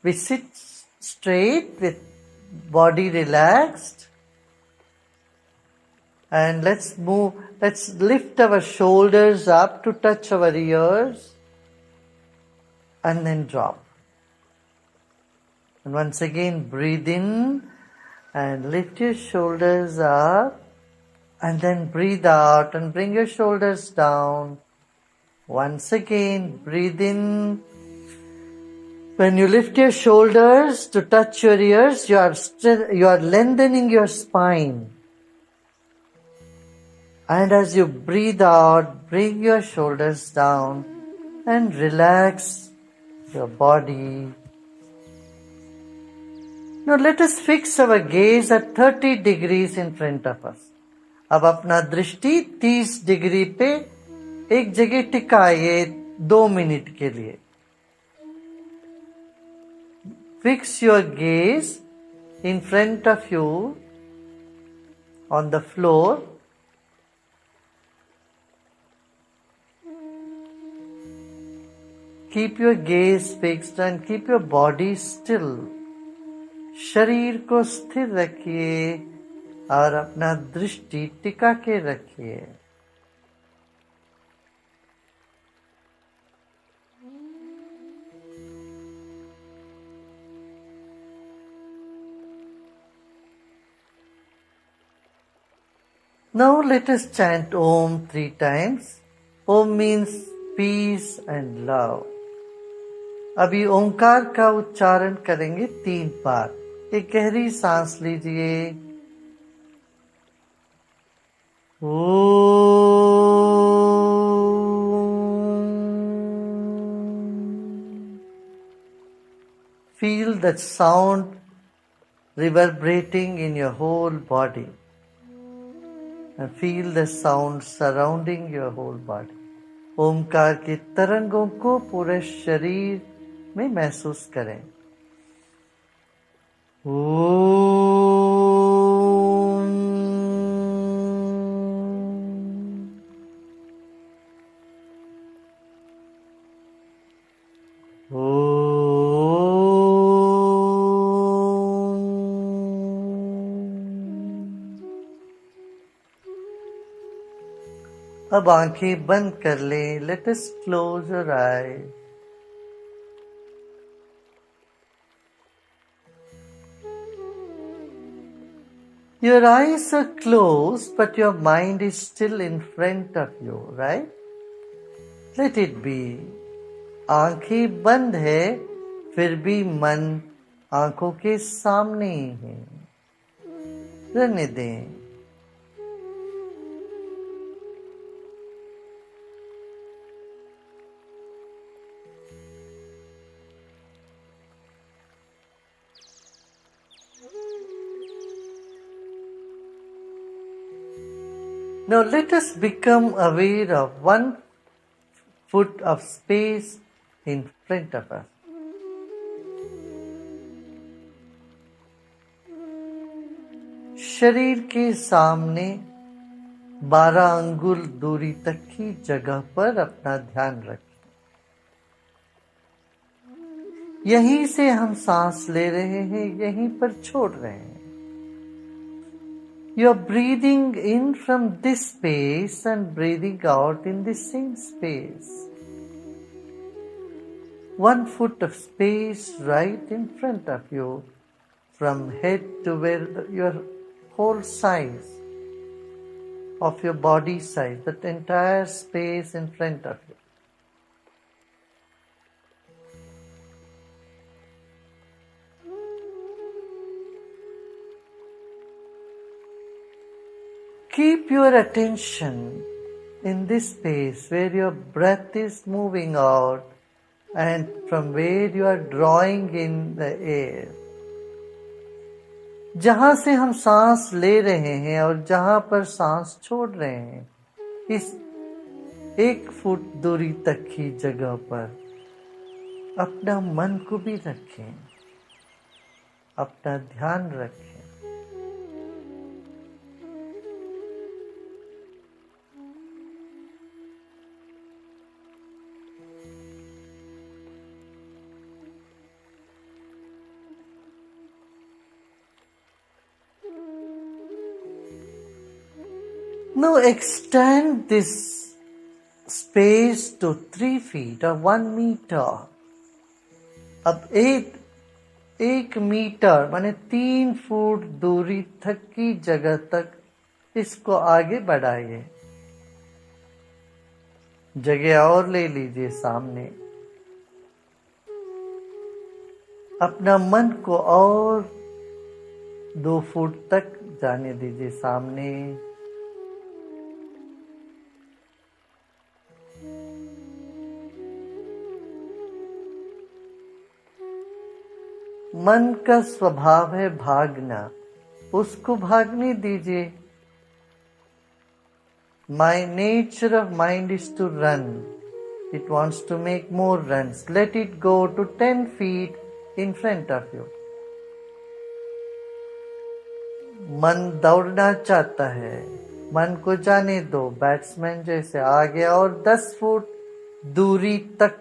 We sit straight with body relaxed. And let's lift our shoulders up to touch our ears and then drop. And once again, breathe in and lift your shoulders up and then breathe out and bring your shoulders down. Once again, breathe in. When you lift your shoulders to touch your ears, you are lengthening your spine. And as you breathe out, bring your shoulders down and relax your body. Now let us fix our gaze at 30 degrees in front of us. अब अपना दृष्टि 30 degree पे एक जगह टिकाइए 2 minute के लिए. Fix your gaze in front of you on the floor. Keep your gaze fixed and keep your body still. शरीर को स्थिर रखिए और अपना दृष्टि टिका के रखिए. Now let us chant Om 3 times. Om means peace and love. अभी ओंकार का उच्चारण करेंगे 3 बार. एक गहरी सांस लीजिए. Feel that sound reverberating in your whole body. And feel the sound surrounding your whole body. Omkar के तरंगों को पूरे शरीर में महसूस करें. अब आंखें बंद कर लें. Let us close your eyes. Your eyes are closed, but your mind is still in front of you, right? Let it be. आंखें बंद है, फिर भी मन आंखों के सामने ही है. रहने दें. Now let us become aware of 1 foot of space in front of us. शरीर के सामने 12 अंगुल दूरी तक की जगह पर अपना ध्यान रखें. यहीं से हम सांस ले रहे हैं, यहीं पर छोड़ रहे हैं. You are breathing in from this space and breathing out in the same space. 1 foot of space right in front of you, from head to where your whole size of your body size, that entire space in front of you. Keep your attention in this space where your breath is moving out and from where you are drawing in the air. जहां से हम सांस ले रहे हैं और जहां पर सांस छोड़ रहे हैं, इस 1 फुट दूरी तक की जगह पर अपना मन को भी रखें, अपना ध्यान रखें. Now extend this space to 3 feet or 1 meter. अब 1 मीटर माने 3 फुट दूरी तक की जगह तक इसको आगे बढ़ाइए। जगह और ले लीजिए सामने। अपना मन को और 2 फुट तक जाने दीजिए सामने। मन का स्वभाव है भागना, उसको भागने दीजिए। My nature of mind is to run. It wants to make more runs. Let it go to 10 feet in front of you. मन दौड़ना चाहता है, मन को जाने दो, बैट्समैन जैसे आगे और 10 फुट दूरी तक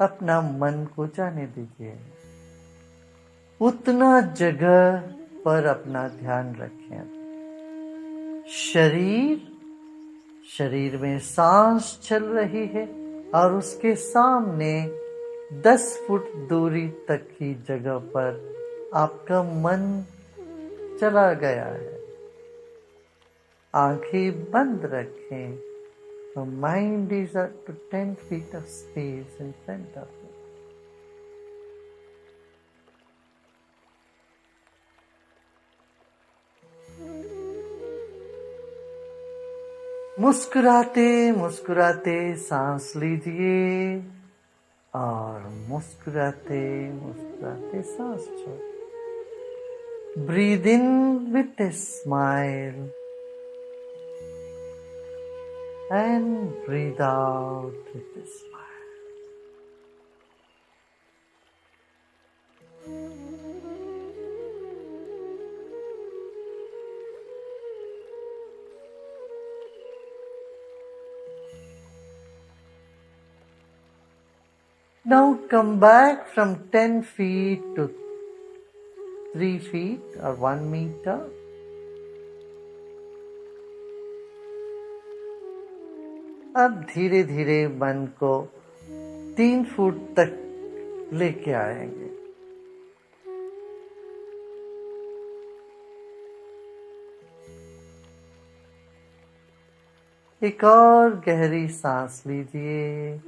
अपना मन को जाने दीजिए। उतना जगह पर अपना ध्यान रखें। शरीर में सांस चल रही है और उसके सामने 10 फुट दूरी तक की जगह पर आपका मन चला गया है। आंखें बंद रखें। The mind is up to 10 feet of space in front of you. मुस्कुराते मुस्कुराते सांस लीजिए और मुस्कुराते मुस्कुराते सांस छोड़िए। Breathe in with a smile and breathe out with a smile. Now come back from 10 feet to 3 feet or 1 meter. अब धीरे धीरे मन को 3 फुट तक लेके आएंगे। एक और गहरी सांस लीजिए।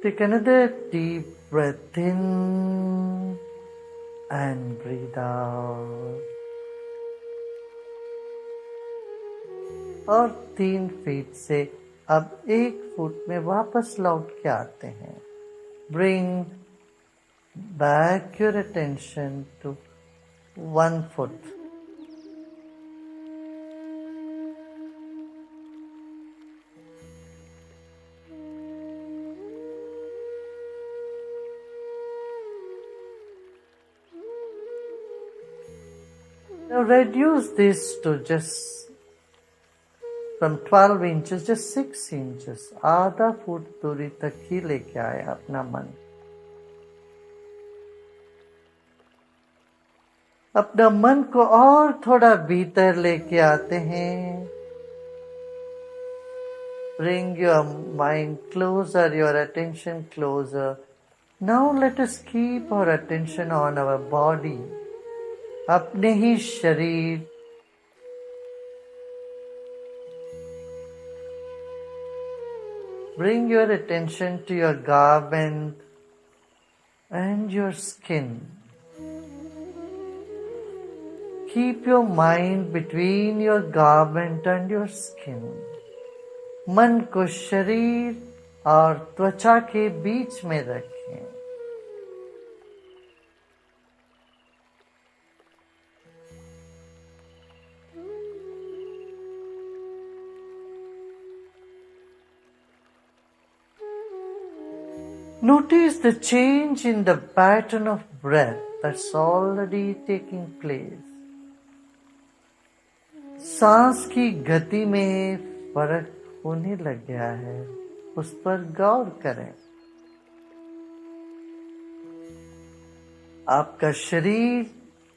Take another deep breath in and breathe out. और 3 फीट से अब 1 फुट में वापस लौट के आते हैं। Bring back your attention to 1 foot. Now reduce this to just from 12 inches, just 6 inches. आधा फुट दूरी तक ही लेके आए अपना मन। अपना मन को और थोड़ा भीतर लेके आते हैं। Bring your mind closer, your attention closer. Now let us keep our attention on our body. अपने ही शरीर। Bring your attention to your garment and your skin. Keep your mind between your garment and your skin. मन को शरीर और त्वचा के बीच में रखें। Notice the change in the pattern of breath that's already taking place. सांस की गति में फर्क होने लग गया है, उस पर गौर करें। आपका शरीर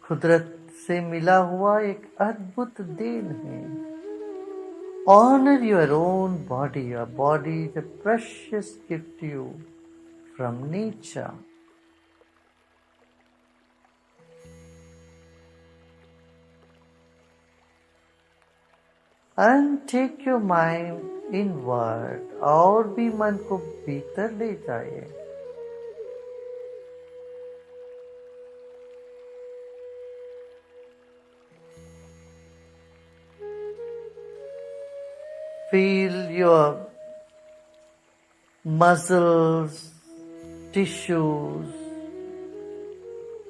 कुदरत से मिला हुआ एक अद्भुत देन है। Honor your own body. Your body is a precious gift to you from nature. And take your mind inward. और भी मन को भीतर ले जाइए. Feel your muscles, tissues,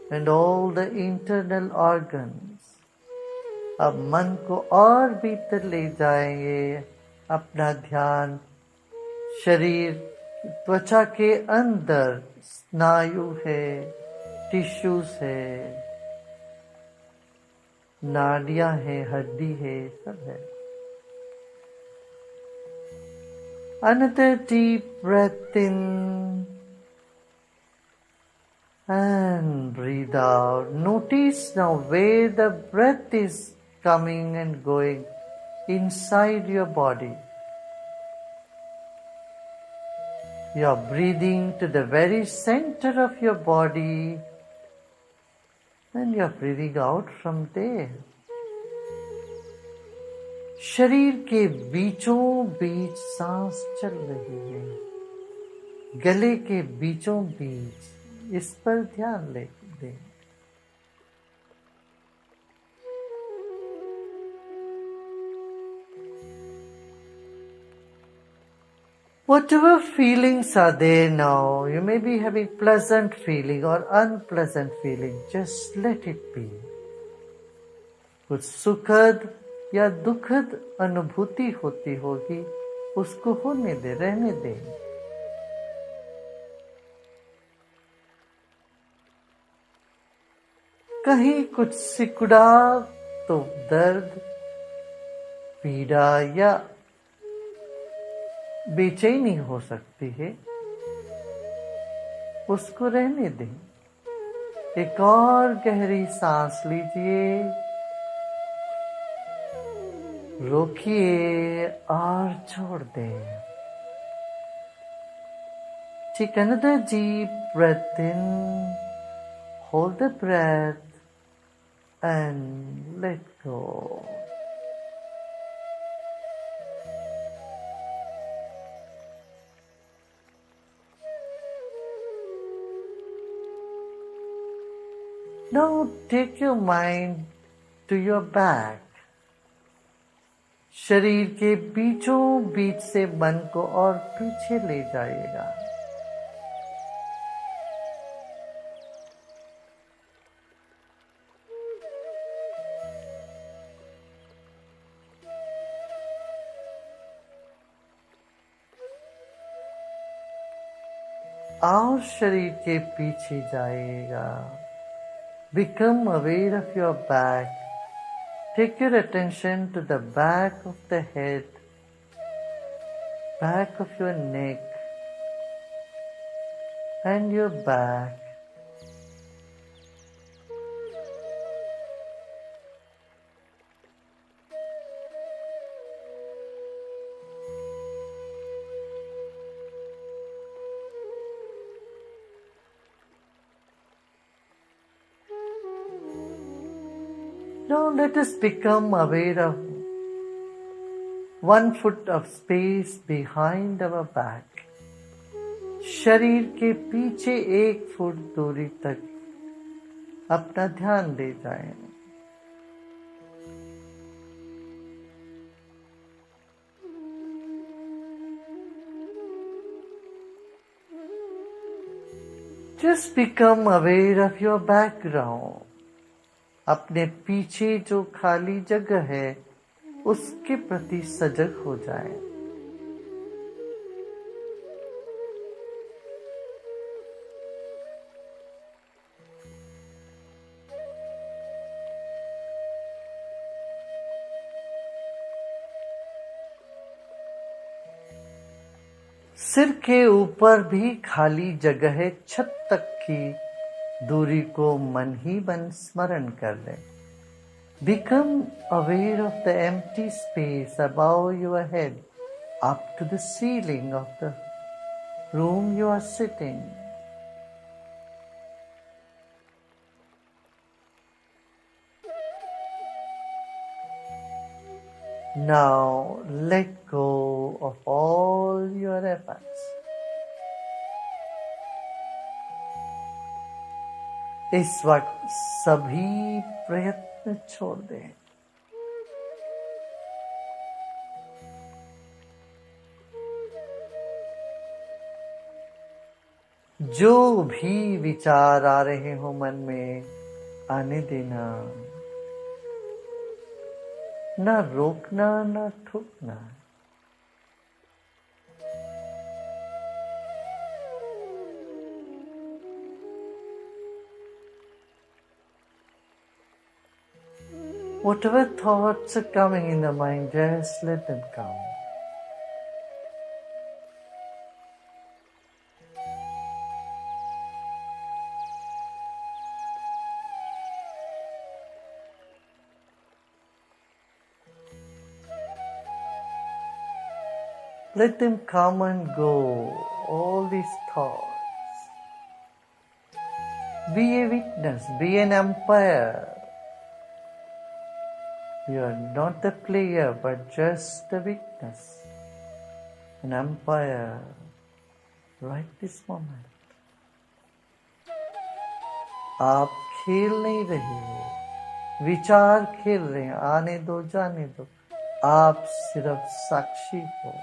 and all the internal organs. अब मन को और भीतर ले जाएंगे. अपना ध्यान शरीर त्वचा के अंदर स्नायु है, टिश्यूज है, नाड़ियां है, हड्डी है, सब है. Another deep breath in and breathe out. Notice now where the breath is coming and going inside your body. You are breathing to the very center of your body and you are breathing out from there. शरीर के बीचों बीच सांस चल रही है. गले के बीचों बीच इस पर ध्यान दें. Whatever feelings are there now, you may be having pleasant feeling or unpleasant feeling, just let it be. कुछ सुखद या दुखद अनुभूति होती होगी, उसको होने दे, रहने दे. कहीं कुछ सिकुड़ा तो दर्द, पीड़ा या बेचैनी हो सकती है, उसको रहने दें. एक और गहरी सांस लीजिए, रोकिए और छोड़ दें. Take another deep breath in, hold the breath and let go. Now take your mind to your back. शरीर के बीचों बीच से मन को और पीछे ले जाइएगा. और शरीर के पीछे जाइएगा. Become aware of your back. Take your attention to the back of the head, back of your neck, and your back. Now let us become aware of 1 foot of space behind our back. शरीर के पीछे 1 foot दूरी तक अपना ध्यान ले जाएं. Just become aware of your background. अपने पीछे जो खाली जगह है उसके प्रति सजग हो जाएं. सिर के ऊपर भी खाली जगह है, छत तक की दूरी को मन ही मन स्मरण कर लें. Become aware of the empty space above your head, up to the ceiling of the room you are sitting. Now let go of all your efforts. इस वक्त सभी प्रयत्न छोड़ दें. जो भी विचार आ रहे हो मन में, आने देना. ना रोकना, ना ठोकना. Whatever thoughts are coming in the mind, just let them come. Let them come and go, all these thoughts. Be a witness, be an umpire. You are not the player, but just the witness, an umpire, right this moment. आप खेल नहीं रहे हो, विचार खेल रहे हैं, आने दो जाने दो. आप सिर्फ साक्षी हो.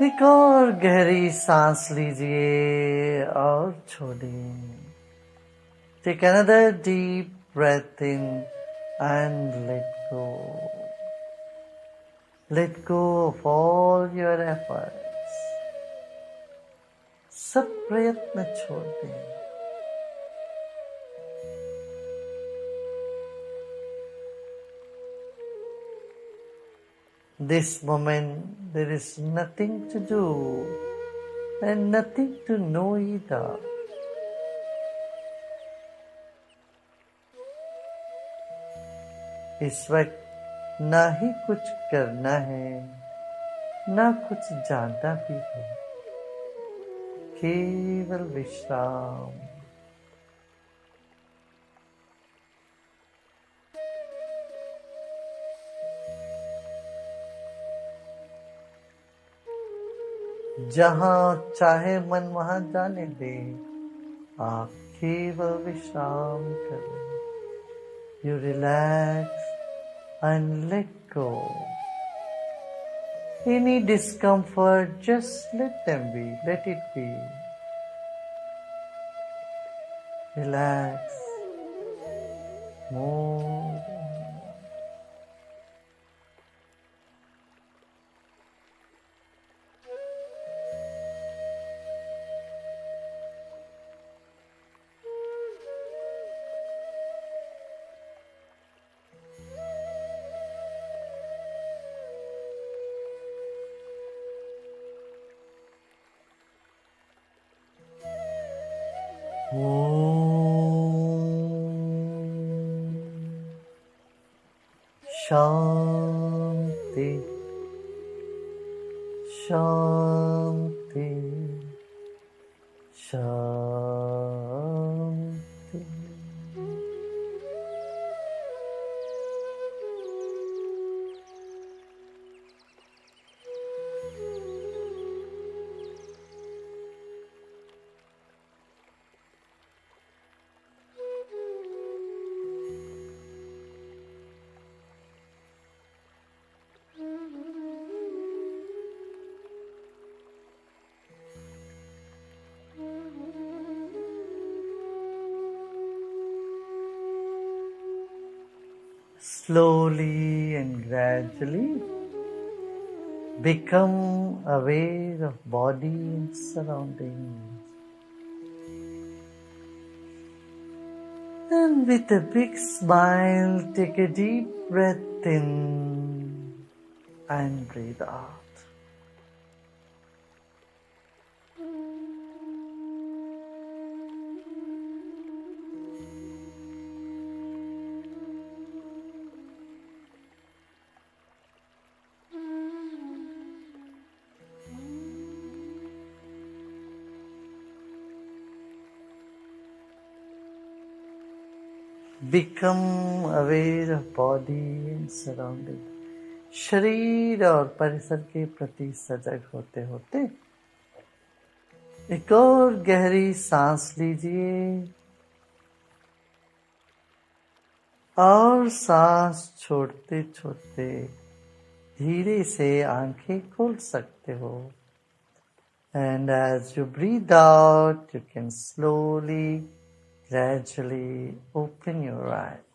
एक और गहरी सांस लीजिए और छोड़िए. Take another deep breath in and let go. Let go of all your efforts. सब प्रयत्न छोड़ दें. This moment there is nothing to do and nothing to know either. इस वक्त ना ही कुछ करना है, ना कुछ जानना भी है. केवल विश्राम. जहां चाहे मन वहां जाने दे. आप केवल विश्राम करें. You relax and let go. Any discomfort, just let them be. Let it be. Relax. Move. Shanti Shanti Shanti. Slowly and gradually become aware of body and surroundings. And with a big smile, take a deep breath in and breathe out. Become aware of body and surrounding. शरीर और परिसर के प्रति सजग होते होते एक और गहरी सांस लीजिए और सांस छोड़ते छोड़ते धीरे से आंखें खोल सकते हो. And as you breathe out, you can slowly, gradually open your eyes.